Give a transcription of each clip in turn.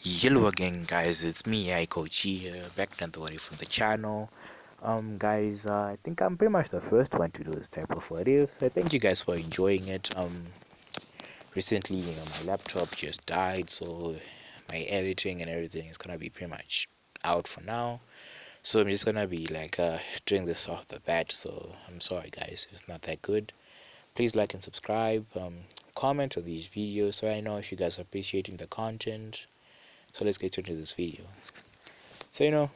Hello again, guys. It's me, I Coach here, back another one from the channel. Guys, I think I'm pretty much the first one to do this type of video. So thank you guys for enjoying it. Recently, my laptop just died, so my editing and everything is gonna be pretty much out for now. So I'm just gonna be like doing this off the bat. So I'm sorry, guys, if it's not that good. Please like and subscribe. Comment on these videos so I know if you guys are appreciating the content. So let's get into this video. So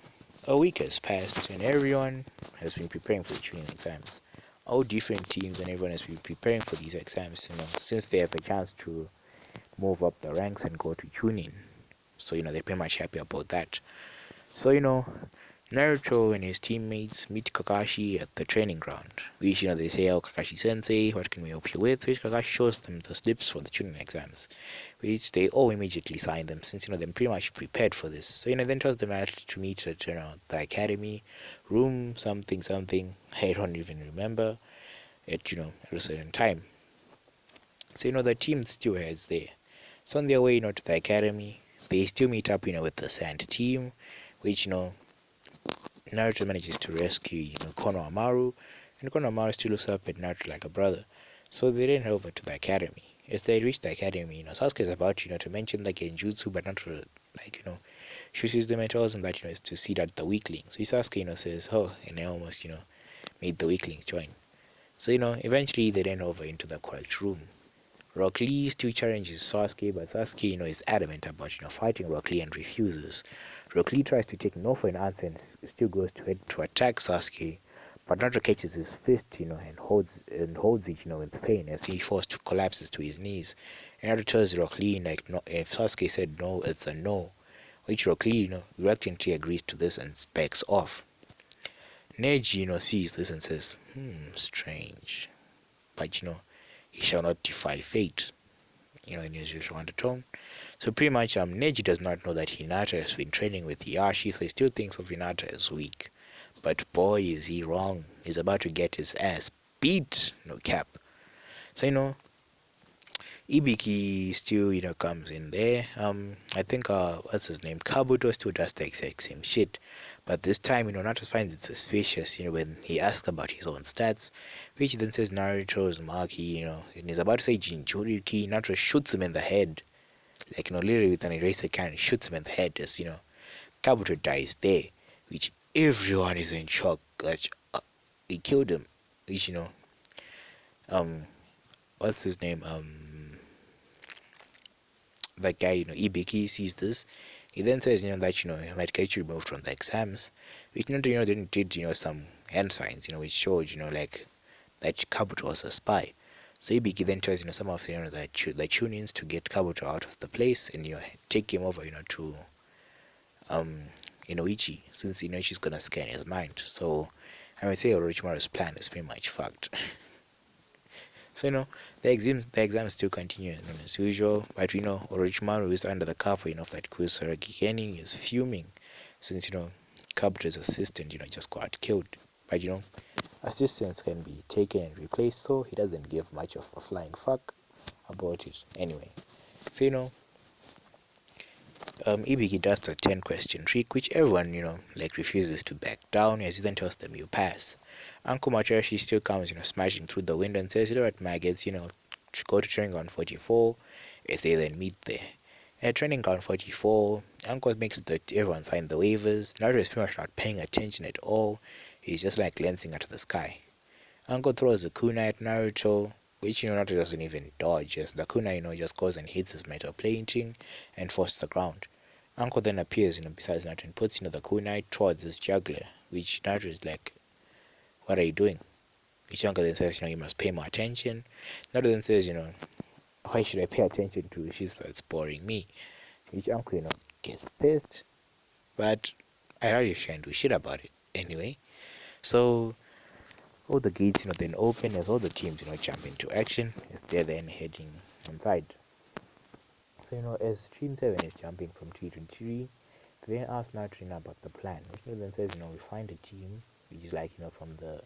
a week has passed and everyone has been preparing for the tuning exams. All different teams and everyone has been preparing for these exams, since they have a chance to move up the ranks and go to tuning. So they're pretty much happy about that. So Naruto and his teammates meet Kakashi at the training ground, which they say, "Oh, Kakashi Sensei, what can we help you with?" Which Kakashi shows them the slips for the tuning exams, which they all immediately sign them, since they're pretty much prepared for this. So then tells them to meet at the academy, room something something. I don't even remember at a certain time. So the team still heads there. So on their way to the academy, they still meet up with the Sand team, which Naruto manages to rescue, Konohamaru, and Konohamaru still looks up at Naruto like a brother. So they then head over to the academy. As they reach the academy, Sasuke is about, to mention the genjutsu, but not to, shoots them and tells them that, it's to see that the weaklings. So Sasuke, says, oh, and I almost, made the weaklings join. So, eventually they then over into the correct room. Rock Lee still challenges Sasuke, but Sasuke, is adamant about, fighting Rock Lee and refuses. Rock Lee tries to take no for an answer and still goes to head to attack Sasuke, but Naruto catches his fist, and holds it, with pain as he forced to collapses to his knees. And Naruto tells Rock Lee, like, no, if Sasuke said no, it's a no, which Rock Lee, reluctantly agrees to this and backs off. Neji, sees this and says, strange, but he shall not defy fate, in his usual undertone. So pretty much, Neji does not know that Hinata has been training with Yashi, so he still thinks of Hinata as weak. But boy, is he wrong. He's about to get his ass beat, no cap. So Ibiki still, comes in there. I think what's his name? Kabuto still does the exact same shit. But this time, Naruto finds it suspicious, when he asks about his own stats, which then says Naruto's Maki, and he's about to say Jinchuriki. Naruto shoots him in the head. Like, literally with an eraser can, shoots him in the head as, Kabuto dies there, which everyone is in shock that he killed him. Which, um, what's his name? That guy, Ibiki sees this. He then says, that, he might get you removed from the exams, which, then did, some hand signs, which showed, like, that Kabuto was a spy. So Ibiki then tells, some of the, the tunings to get Kabuto out of the place and, take him over, to um Inoichi, since Inoichi's gonna scan his mind. So I would say Orochimaru's plan is pretty much fucked. So the exams still continue as usual, but Orochimaru is under the cover of that Kusaragi Genin is fuming since Kabuto's assistant just got killed. But assistants can be taken and replaced, so he doesn't give much of a flying fuck about it anyway. So Ibiki does the 10 question trick, which everyone, like refuses to back down, as he then tells them you pass. Uncle Machashi still comes, smashing through the window and says, at maggots, go to training ground 44, as they then meet there. At training ground 44, Uncle makes everyone sign the waivers. Naruto is pretty much not paying attention at all. He's just like glancing at the sky. Uncle throws a kunai at Naruto, which Naruto doesn't even dodge, as the kunai just goes and hits his metal plating and falls to the ground. Uncle then appears beside Naruto and puts the kunai towards his juggler, which Naruto is like, what are you doing? Which Uncle then says, you must pay more attention. Naruto then says, why should I pay attention to? She starts boring me. Which Uncle gets pissed, but I already can't do shit about it anyway. So all the gates then open as all the teams jump into action as they're then heading inside. So as Team 7 is jumping from tree to tree, they then ask Naruto about the plan, which then says we find a team which is like from the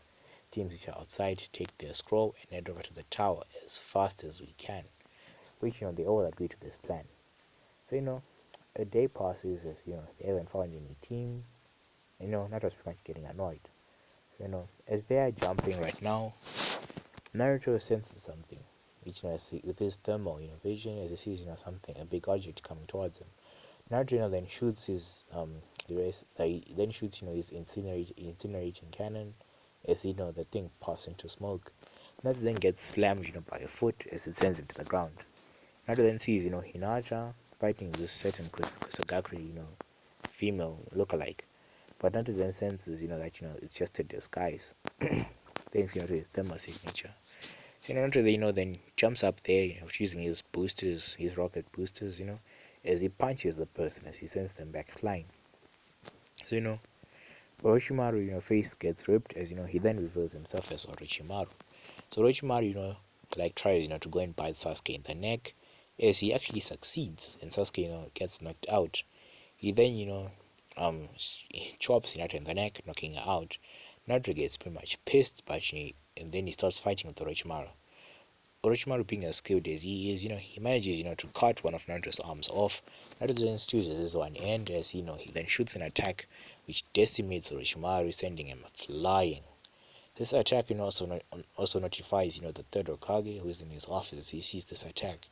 teams which are outside, take their scroll and head over to the tower as fast as we can, which they all agree to this plan. So a day passes as they haven't found any team. Naruto's pretty much getting annoyed. So as they are jumping right now, Naruto senses something, which with his thermal vision, as he sees something, a big object coming towards him. Naruto then shoots his then shoots his incinerating cannon, as the thing puffs into smoke. Naruto then gets slammed by a foot as it sends him to the ground. Naruto then sees Hinata fighting this certain Kusagakure female lookalike, but Naruto then senses that it's just a disguise. Thanks to his thermal signature. So Naruto then jumps up there using his boosters, his rocket boosters, as he punches the person as he sends them back flying. So Orochimaru face gets ripped as he then reveals himself as Orochimaru. So Orochimaru like tries to go and bite Sasuke in the neck, as he actually succeeds and Sasuke gets knocked out. He then chops Hinata in the neck, knocking her out. Naruto gets pretty much pissed, but and then he starts fighting with Orochimaru. Orochimaru, being as skilled as he is, he manages to cut one of Naruto's arms off. Naruto then steals his one end as he then shoots an attack which decimates Orochimaru, sending him flying. This attack also notifies the third Hokage, who is in his office. He sees this attack,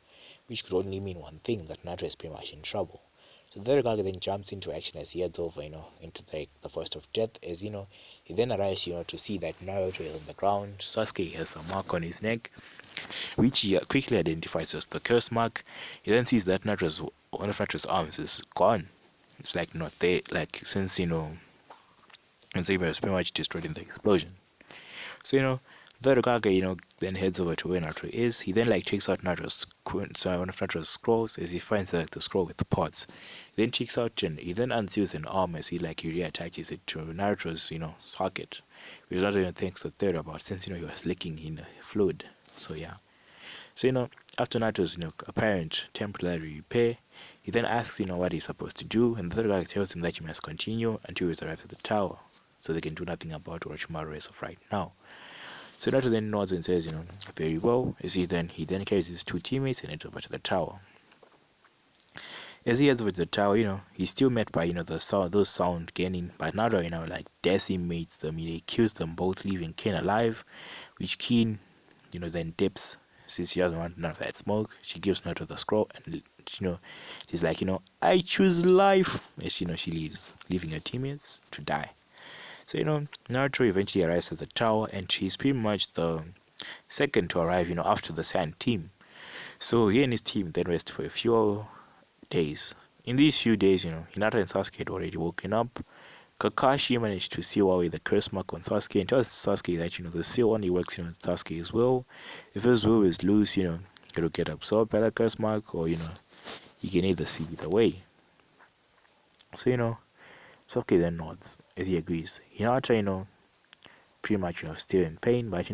which could only mean one thing, that Naruto is pretty much in trouble. So the third Hokage then jumps into action as he heads over into the forest of death, as he then arrives to see that Naruto is on the ground. Sasuke has a mark on his neck, which he quickly identifies as the curse mark. He then sees that one of Nature's arms is gone. It's like not there, like since Saber was pretty much destroyed in the explosion. So the Hokage then heads over to where Naruto is. He then takes out one of Nature's scrolls, as he finds the scroll with the pods. He then takes out and he then unseals an arm as he reattaches it to Naruto's socket, which Naruto thanks the third about, since he was licking in fluid. So yeah. So after Naruto's apparent temporary repair, he then asks what he's supposed to do, and the third guy tells him that he must continue until he arrives at the tower, so they can do nothing about Orochimaru as of right now. So Naruto then nods and says, very well, as he then carries his two teammates and heads over to the tower. As he heads over to the tower, he's still met by those sound gaining, but Naruto decimates them. He kills them both, leaving Kin alive, which Kin then dips. Since she doesn't want none of that smoke, she gives Naruto the scroll, and she's like, I choose life. As she leaves, leaving her teammates to die. So Naruto eventually arrives at the tower, and he's pretty much the second to arrive after the Sand team. So he and his team then rest for a few days. In these few days, Hinata and Sasuke had already woken up. Kakashi managed to seal away the curse mark on Sasuke and tells Sasuke that the seal only works on Sasuke's will. If his will is loose, it'll get absorbed by the curse mark, or he can either see either way. So Sasuke then nods as he agrees. Hinata pretty much still in pain, but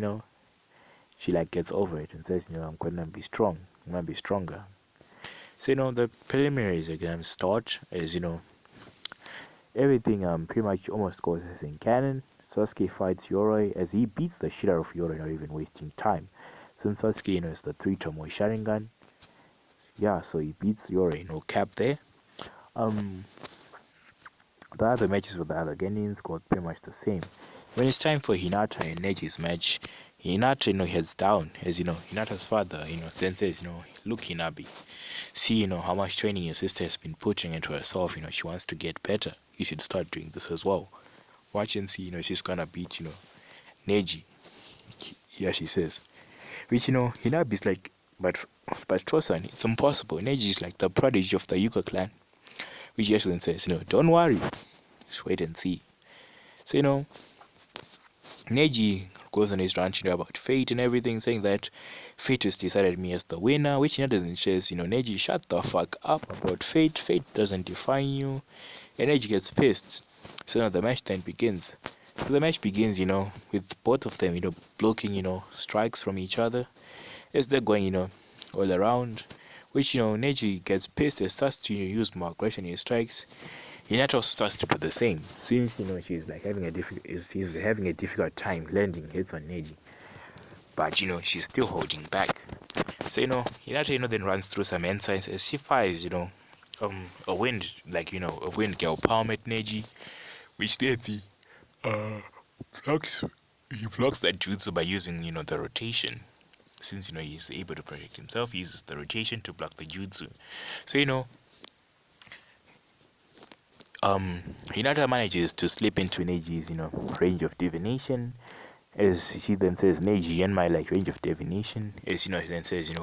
she gets over it and says I'm gonna be strong, I'm gonna be stronger. So the preliminaries exams start, as everything pretty much almost goes as in canon. Sasuke fights Yoroi as he beats the shit out of Yoroi, not even wasting time. Since Sasuke is the 3 Tomoe Sharingan, yeah, so he beats Yoroi, no cap there. The other matches with the other Genins got pretty much the same. When it's time for Hinata and Neji's match, Hinata heads down, as Hinata's father then says, look Hinabi, see how much training your sister has been putting into herself. She wants to get better, you should start doing this as well. Watch and see she's gonna beat Neji. Yeah, she says, which Hinabi's like, but Tosan, it's impossible. Neji is like the prodigy of the Yuga clan, which Yashi then says, don't worry, just wait and see. So Neji goes on his rant about fate and everything, saying that fate has decided me as the winner, which Hinata then says, Neji, shut the fuck up about fate. Fate doesn't define you. And Neji gets pissed. So now the match then begins. So the match begins, with both of them, blocking, strikes from each other as they're going, all around. Which, Neji gets pissed and starts to use more aggression in his strikes. Hinata starts to do the same, since she's having a difficult time landing hits on Neji, but she's still holding back. So Hinata then runs through some ensigns as she fires a wind, like a wind girl palm at Neji, which Neji uh blocks he blocks that jutsu by using the rotation. Since he's able to protect himself, he uses the rotation to block the jutsu. So Hinata manages to slip into Neji's range of divination. As she then says, Neji, in my range of divination, as he then says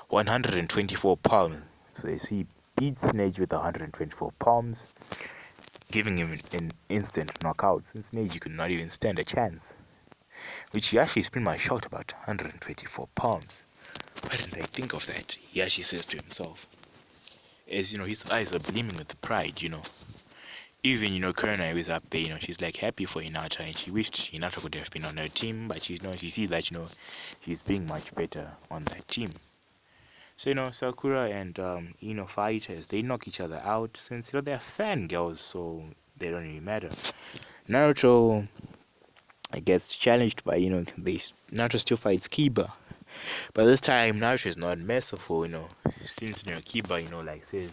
124 palms. So as he beats Neji with 124 palms, giving him an instant knockout, since Neji could not even stand a chance. Which he actually is pretty much shocked about. 124 palms. Why didn't I think of that? He actually says to himself. As his eyes are gleaming with pride. Even Kurona was up there, she's like happy for Hinata, and she wished Hinata could have been on her team, but she sees that she's being much better on that team. So Sakura and fight as they knock each other out, since they're fangirls, so they don't really matter. Naruto gets challenged by Naruto still fights Kiba, but this time Naruto is not merciful, since Kiba like says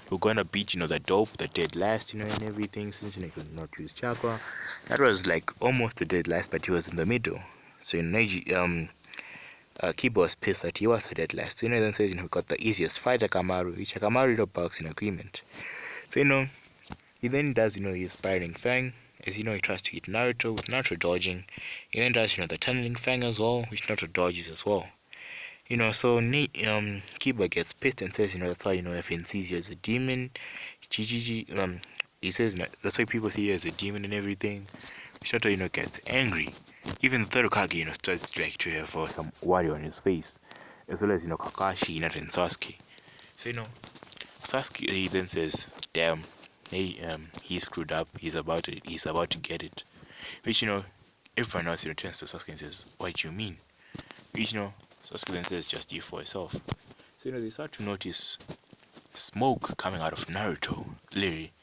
we're gonna beat the dope, the dead last, and everything, since he could not use chakra. That was like almost the dead last, but he was in the middle. So Kiba was pissed that he was the dead last. So then says we got the easiest fight, Akamaru, which Akamaru bugs in agreement. So he then does his spiraling fang, as he tries to hit Naruto with Naruto dodging. He then does the tunneling fang as well, which Naruto dodges as well. So Kiba gets pissed and says, that's why everyone sees you as a demon. He says that's why people see you as a demon and everything. Shoto, gets angry. Even the third Hokage, starts to have some worry on his face, as well as Kakashi, Hinata, and Sasuke. So Sasuke he then says, "Damn, hey, he screwed up. He's about to get it." Which everyone else turns to Sasuke and says, "What do you mean?" Which Sasuke then says, "Just you for yourself." So they start to notice smoke coming out of Naruto, literally.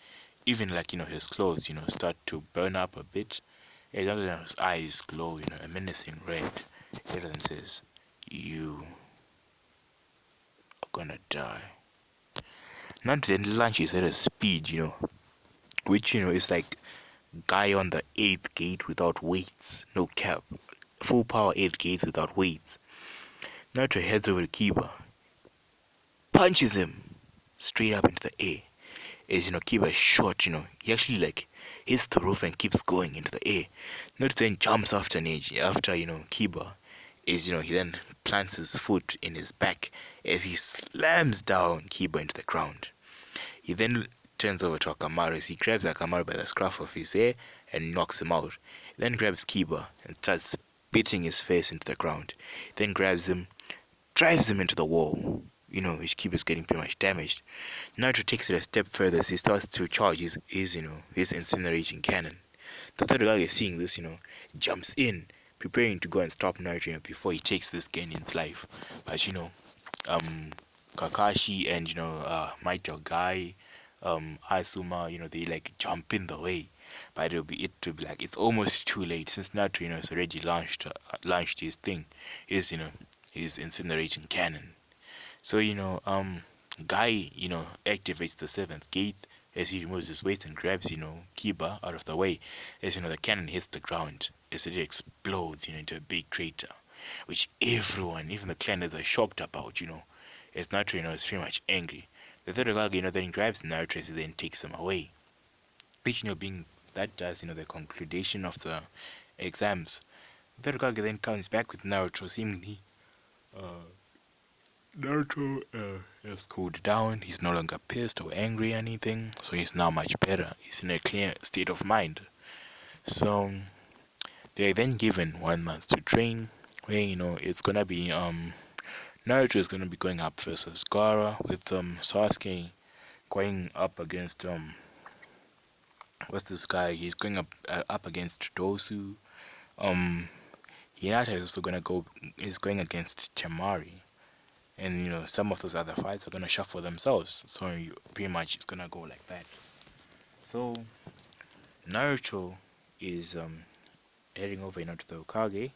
Even like his clothes start to burn up a bit. And then his eyes glow a menacing red. He then says, "You are gonna die." Naruto then launches at a speed which is like guy on the 8th gate without weights, no cap, full power 8 gates without weights. Naruto heads over to Kiba, punches him straight up into the air. As Kiba is short, he actually like hits the roof and keeps going into the air. Naruto then jumps after Neji, after Kiba. Is he then plants his foot in his back as he slams down Kiba into the ground. He then turns over to Akamaru as he grabs Akamaru by the scruff of his hair and knocks him out. He then grabs Kiba and starts beating his face into the ground. He then grabs him, drives him into the wall. His Kiba's getting pretty much damaged. Naruto takes it a step further as he starts to charge his incinerating cannon. The third Hokage, seeing this, jumps in, preparing to go and stop Naruto before he takes this Genin's life. But Kakashi and Might Guy, Asuma, they like jump in the way. But it'll be like it's almost too late since Naruto has already launched his thing, his incinerating cannon. So Guy activates the 7th gate as he removes his weight and grabs Kiba out of the way as the cannon hits the ground as it explodes into a big crater, which everyone, even the claners, are shocked about. As Naruto is pretty much angry. The third Hokage then grabs Naruto as he then takes him away, which being that does the conclusion of the exams. The third Hokage then comes back with Naruto, seemingly Naruto has cooled down. He's no longer pissed or angry or anything, so he's now much better. He's in a clear state of mind. So they are then given 1 month to train, where it's gonna be Naruto is gonna be going up versus Gaara, with Sasuke going up against what's this guy? He's going up against Dosu. Um, Hinata is also gonna go. Is going against Temari. And some of those other fights are gonna shuffle themselves, so pretty much it's gonna go like that. So Naruto is heading over to the Hokage,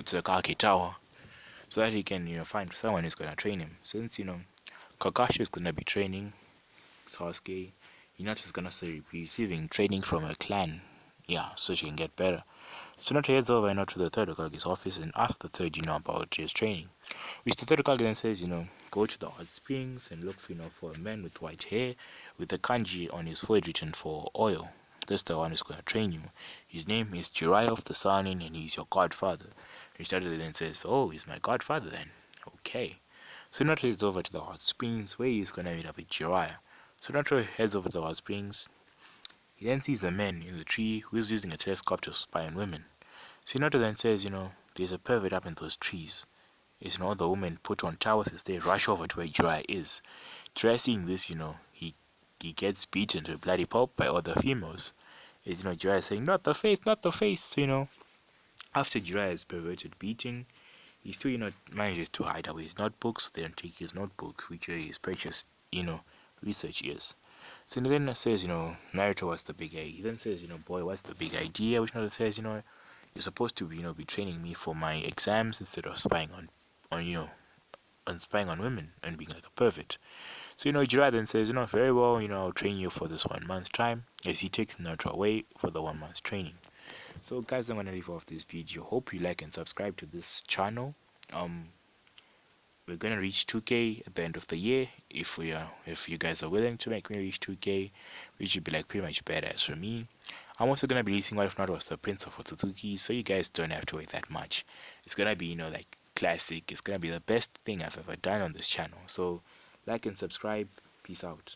to the Kage Tower, so that he can find someone who's gonna train him. Since Kakashi is gonna be training Sasuke. Hinata is gonna be receiving training from a clan. Yeah, so she can get better. So Hinata heads over to the third Hokage's office and asks the third, about his training. Which the third Hokage then says, go to the hot springs and look, for a man with white hair with the kanji on his forehead written for oil. That's the one who's gonna train you. His name is Jiraiya of the Sannin and he's your godfather. Hinata then says, oh, he's my godfather then. Okay. So Hinata heads over to the hot springs where he's gonna meet up with Jiraiya. So Hinata heads over to the hot springs. He then sees a man in the tree who is using a telescope to spy on women. So Hinata then says, there's a pervert up in those trees. Is all the women put on towels as they rush over to where Jiraiya is. Jiraiya seeing this, he gets beaten to a bloody pulp by other females. Is Jiraiya saying, not the face, not the face. So, after Jiraiya's perverted beating, he still, manages to hide away his notebooks. They don't take his notebook, which is his precious, research is. So he then says, Naruto, what's the big idea? He then says, boy, what's the big idea? Which Naruto says, you're supposed to, be training me for my exams instead of spying on spying on women and being like a pervert. So, Jiraiya then says, very well, I'll train you for this 1 month's time as he takes Naruto away for the 1 month's training. So, guys, I'm gonna leave off this video. Hope you like and subscribe to this channel. Um, we're gonna reach 2K at the end of the year. If you guys are willing to make me reach 2K, which would be like pretty much badass for me. I'm also gonna be releasing What If Not Was the Prince of Otsutsuki, so you guys don't have to wait that much. It's gonna be, like classic. It's gonna be the best thing I've ever done on this channel. So, like and subscribe. Peace out.